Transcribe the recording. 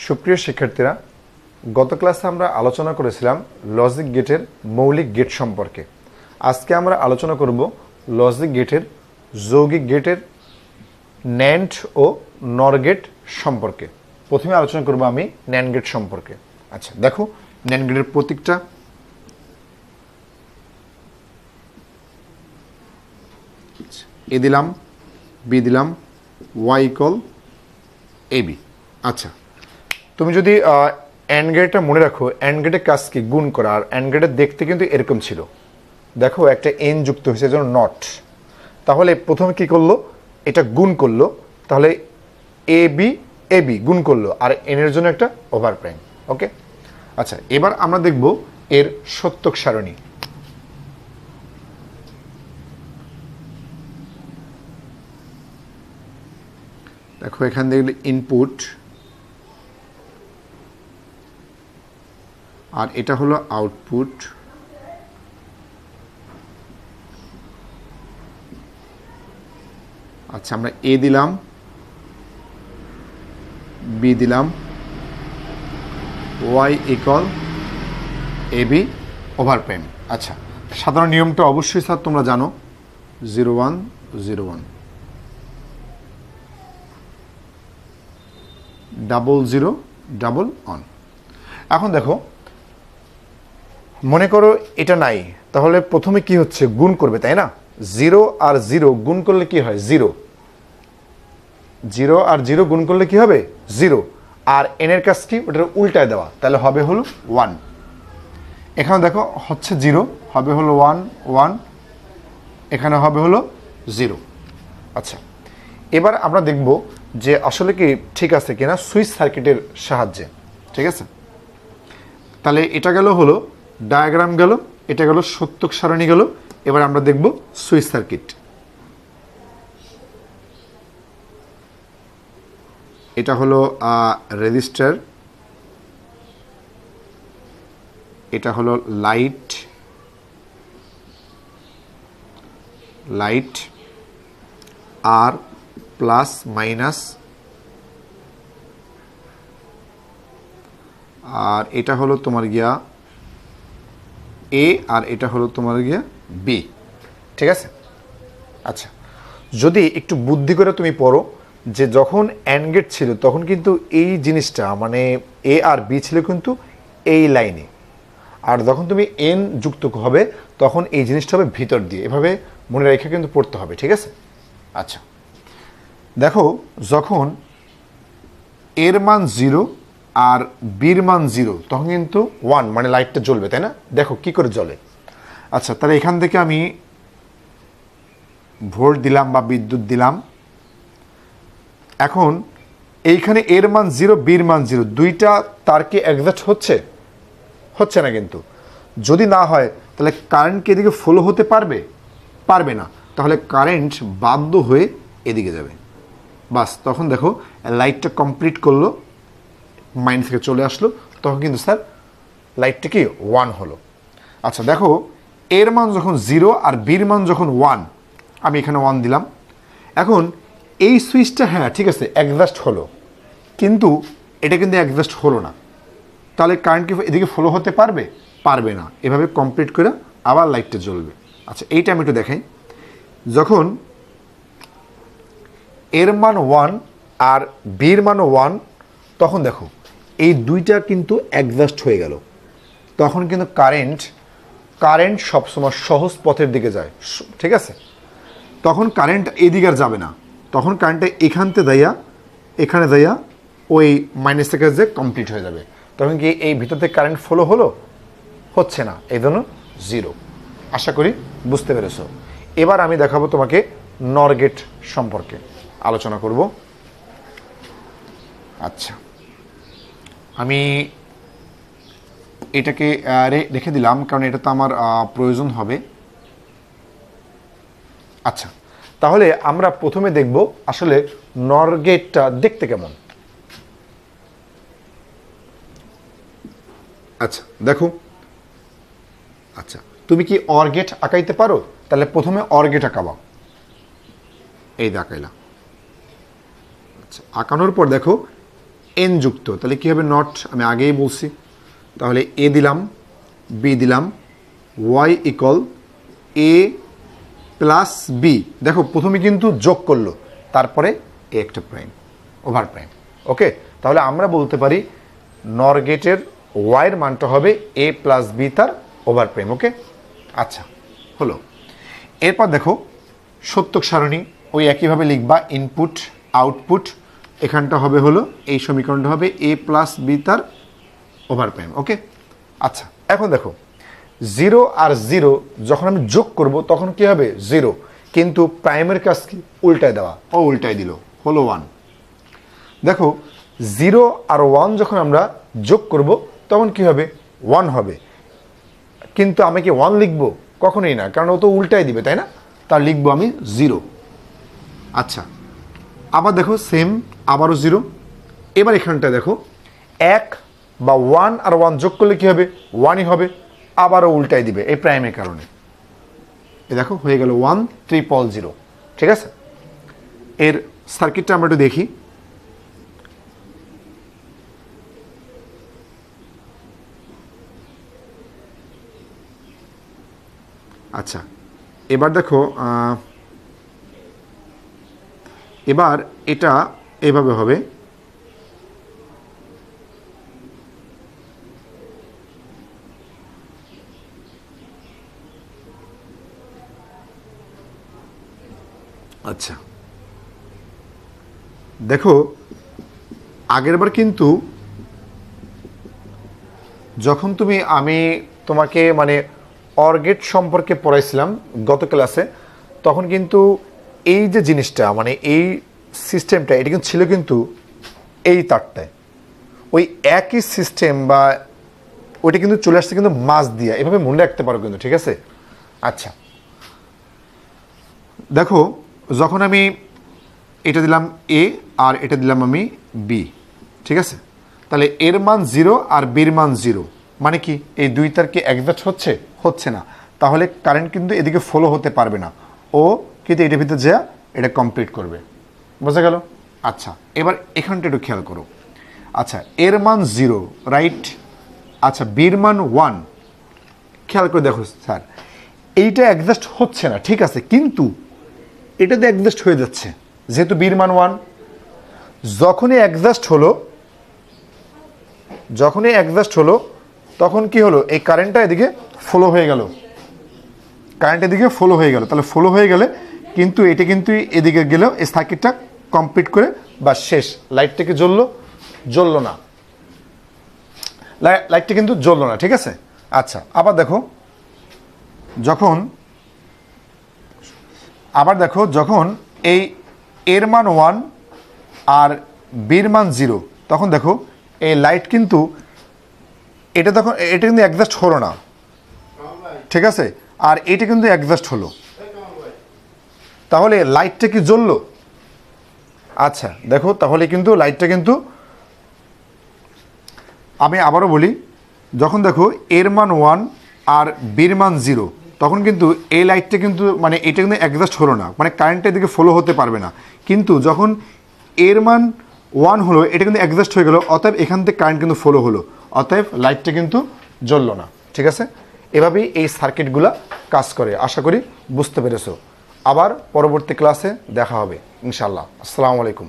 সুপ্রিয় শিক্ষার্থীরা, গত ক্লাসে আমরা আলোচনা করেছিলাম লজিক গেটের মৌলিক গেট সম্পর্কে। আজকে আমরা আলোচনা করব লজিক গেটের যৌগিক গেটের ন্যান্ড ও নর গেট সম্পর্কে। প্রথমে আলোচনা করব আমি ন্যান্ড গেট সম্পর্কে। আচ্ছা, দেখো ন্যান্ড গেটের প্রতীকটা এ দিলাম, বি দিলাম, ওয়াই ইকুয়াল এ বি। আচ্ছা, তুমি যদি অ্যান্ড গেটটা মনে রাখো, অ্যান্ড গেটের কাজ কি? গুণ করা। আর অ্যান্ড গেটের দেখতে কিন্তু এরকম ছিল, দেখো একটা এন যুক্ত হয়েছে, যেন নট। তাহলে প্রথমে কি করলো? এটা গুণ করলো, তাহলে এ বি গুণ করলো, আর এন এর জন্য একটা ওভার প্রাইম। ওকে, আচ্ছা, এবার আমরা দেখব এর সত্যক সারণী। দেখো এখান থেকে ইনপুট, আর এটা হলো আউটপুট, আচ্ছা আমরা এ দিলাম, বি দিলাম, Y equal A be over prime. আচ্ছা, সাধারণ নিয়মটা অবশ্যই স্যার তোমরা জানো, 0 1 0 1 ডাবল 0 ডাবল 1। এখন দেখো, মনে করো এটা নাই, তাহলে প্রথমে কি হচ্ছে? গুণ করবে, তাই না? 0 আর 0 গুণ করলে কি হয়? 0 আর 0 গুণ করলে কি হবে? 0। আর এন এর কাজ কি? ওটার উল্টায় দেওয়া, তাহলে হবে হলো 1। এখানে দেখো হচ্ছে 0, হবে হলো 1 1, এখানে হবে হলো 0। আচ্ছা, এবার আমরা দেখব যে আসলে কি ঠিক আছে কিনা সুইচ সার্কিটের সাহায্যে। ঠিক আছে, তাহলে এটা গেল হলো ডায়াগ্রাম, গেল এটা গেল সত্যক সারণী গেল। এবার আমরা দেখব সুইচ সার্কিট। এটা হলো রেজিস্টার, এটা হলো লাইট আর প্লাস মাইনাস, আর এটা হলো তোমার গিয়া এ, আর এটা হলো তোমার গিয়া বি। ঠিক আছে, আচ্ছা, যদি একটু বুদ্ধি করে তুমি পড়ো যে যখন অ্যান্ড গেট ছিল তখন কিন্তু এই জিনিসটা মানে এ আর বি ছিল কিন্তু এই লাইনে, আর যখন তুমি এন যুক্ত হবে তখন এই জিনিসটা হবে ভিতর দিয়ে। এভাবে মনে রেখে কিন্তু পড়তে হবে। ঠিক আছে, আচ্ছা দেখো, যখন এর মান 0 আর বির মান 0 তখন কিন্তু 1 মানে লাইটটা জ্বলবে, তাই না? দেখো কি করে জ্বলে। আচ্ছা, তাহলে এখান থেকে আমি ভোল্ট দিলাম বা বিদ্যুৎ দিলাম। এখন এইখানে এর মান 0, বির মান 0, দুইটা তার কি অ্যাডজাস্ট হচ্ছে না। কিন্তু যদি না হয় তাহলে কারেন্ট কি এদিকে ফ্লো হতে পারবে না। তাহলে কারেন্ট বাধ্য হয়ে এদিকে যাবে। বাস, তখন দেখো লাইটটা কমপ্লিট করলো, মাইন্ড থেকে চলে আসলো, তখন কিন্তু স্যার লাইটটা কি 1 হলো। আচ্ছা দেখো, এর মান যখন 0 আর বির মান যখন 1, আমি এখানে 1 দিলাম। এখন এই সুইচটা হ্যাঁ ঠিক আছে অ্যাডজাস্ট হলো, কিন্তু এটা কিন্তু অ্যাডজাস্ট হলো না। তাহলে কারেন্ট কি এদিকে ফ্লো হতে পারবে না। এভাবে কমপ্লিট করে আবার লাইটটা জ্বলবে। আচ্ছা, এইটা আমি একটু দেখাই। যখন এর মান 1 আর বির মান 1, তখন দেখো এই দুইটা কিন্তু অ্যাডজাস্ট হয়ে গেল। তখন কিন্তু কারেন্ট সবসময় সহজ পথের দিকে যায়। ঠিক আছে, তখন কারেন্ট এদিকে আর যাবে না। তখন কারেন্টটা এখানে যাইয়া ওই মাইনাস থেকে যে কমপ্লিট হয়ে যাবে। তখন কি এই ভিতর থেকে কারেন্ট ফ্লো হচ্ছে না, এই জন্য 0। আশা করি বুঝতে পেরেছো। এবার আমি দেখাবো তোমাকে নর গেট সম্পর্কে আলোচনা করব। আচ্ছা, আমি এটাকে রেখে দিলাম কারণ এটা তো আমার প্রয়োজন হবে। আচ্ছা, তাহলে আমরা প্রথমে দেখব আসলে নর গেটটা দেখতে কেমন। আচ্ছা দেখো, আচ্ছা তুমি কি অর গেট আঁকাইতে পারো? তাহলে প্রথমে অর গেট আঁকাবা। এই আঁকাইলা। আচ্ছা, আঁকানোর পর দেখো এন যুক্ত, তাহলে কী হবে নট, আমি আগেই বলছি। তাহলে এ দিলাম, বি দিলাম, ওয়াই ইকুয়াল এ প্লাস বি। দেখো প্রথমে কিন্তু যোগ করলো, তারপরে এ একটা প্রাইম, ওভার প্রাইম। ওকে, তাহলে আমরা বলতে পারি নর গেটের ওয়াইয়ের মানটা হবে এ প্লাস বি তার ওভার প্রাইম। ওকে, আচ্ছা হলো। এরপর দেখো সত্যক সারণী ওই একইভাবে লিখবা, ইনপুট আউটপুট, এখানটা হবে হলো এই সমীকরণটা হবে এ প্লাস বি তার ওভার প্রাইম। ওকে, আচ্ছা এখন দেখো 0 আর 0 যখন আমি যোগ করব তখন কি হবে 0, কিন্তু প্রাইমের কাজ কি উল্টায় দেওয়া, ও উল্টায় দিল হলো 1। দেখো 0 আর 1 যখন আমরা যোগ করব তখন কি হবে 1 হবে, কিন্তু আমি কি 1 লিখব, কখনোই না, কারণ ও তো উল্টায় দিবে, তাই না? তার লিখবো আমি 0। আচ্ছা আবার দেখো সেম, আবারও 0। এবার এখানটা দেখো 1 বা 1 আর 1 যোগ করলে কি হবে 1ই হবে, আবারও উল্টায় দিবে এই প্রাইমের কারণে। এ দেখো হয়ে গেল 1,000। ঠিক আছে, এর সার্কিটটা আমরা একটু দেখি। আচ্ছা এবার দেখো এবার এটা এভাবে হবে, আচ্ছা দেখো আগেরবার কিন্তু যখন আমি তোমাকে মানে অর গেট সম্পর্কে পড়াইছিলাম গত ক্লাসে, তখন কিন্তু এই যে জিনিসটা মানে এই সিস্টেমটা এটা কিন্তু ছিল কিন্তু এই তারটায়, ওই একই সিস্টেম বা ওইটা কিন্তু চলে আসছে কিন্তু মাছ দিয়া, এভাবে মনে রাখতে পারো কিন্তু। ঠিক আছে, আচ্ছা দেখো যখন আমি এটা দিলাম এ আর এটা দিলাম আমি বি, ঠিক আছে, তাহলে এর মান 0 আর বির মান 0, মানে কি এই দুই তার কি একজাস্ট হচ্ছে, হচ্ছে না, তাহলে কারেন্ট কিন্তু এদিকে ফলো হতে পারবে না, ও কিন্তু এটার ভিতরে যা এটা কমপ্লিট করবে। বোঝা গেল? আচ্ছা এবার এখানটা একটু খেয়াল করো। আচ্ছা এর মান 0, রাইট? আচ্ছা বির মান 1, খেয়াল করে দেখো স্যার এইটা অ্যাডজাস্ট হচ্ছে না, ঠিক আছে, কিন্তু এটাতে অ্যাডজাস্ট হয়ে যাচ্ছে যেহেতু বির মান 1। যখনই অ্যাডজাস্ট হলো তখন কি হলো, এই কারেন্টটা এদিকে ফলো হয়ে গেল, তাহলে ফলো হয়ে গেলে কিন্তু এটা কিন্তু এদিকে গেলেও এই সার্কিটটা কমপ্লিট করে বা শেষ। লাইটটা কি জ্বললো না, লাইটটা কিন্তু জ্বললো না, ঠিক আছে। আচ্ছা আবার দেখো যখন এই এর মান 1 আর বির মান 0, তখন দেখো এই লাইট কিন্তু এটা কিন্তু অ্যাডজাস্ট হলো না, ঠিক আছে, আর এটা কিন্তু অ্যাডজাস্ট হলো, তাহলে লাইটটা কি জ্বললো? আচ্ছা দেখো তাহলে কিন্তু লাইটটা কিন্তু, আমি আবারও বলি, যখন দেখো এর মান 1 আর বির মান 0, তখন কিন্তু এই লাইটটা কিন্তু মানে এটা কিন্তু অ্যাডজাস্ট হলো না, মানে কারেন্টের দিকে ফলো হতে পারবে না, কিন্তু যখন এর মান 1 হলো এটা কিন্তু অ্যাডজাস্ট হয়ে গেল, অতএব এখান থেকে কারেন্ট কিন্তু ফলো হলো, অতএব লাইটটা কিন্তু জ্বললো না। ঠিক আছে, এভাবেই এই সার্কিটগুলো কাজ করে, আশা করি বুঝতে পেরেছো। আবার পরবর্তী ক্লাসে দেখা হবে ইনশাল্লাহ। আসসালামু আলাইকুম।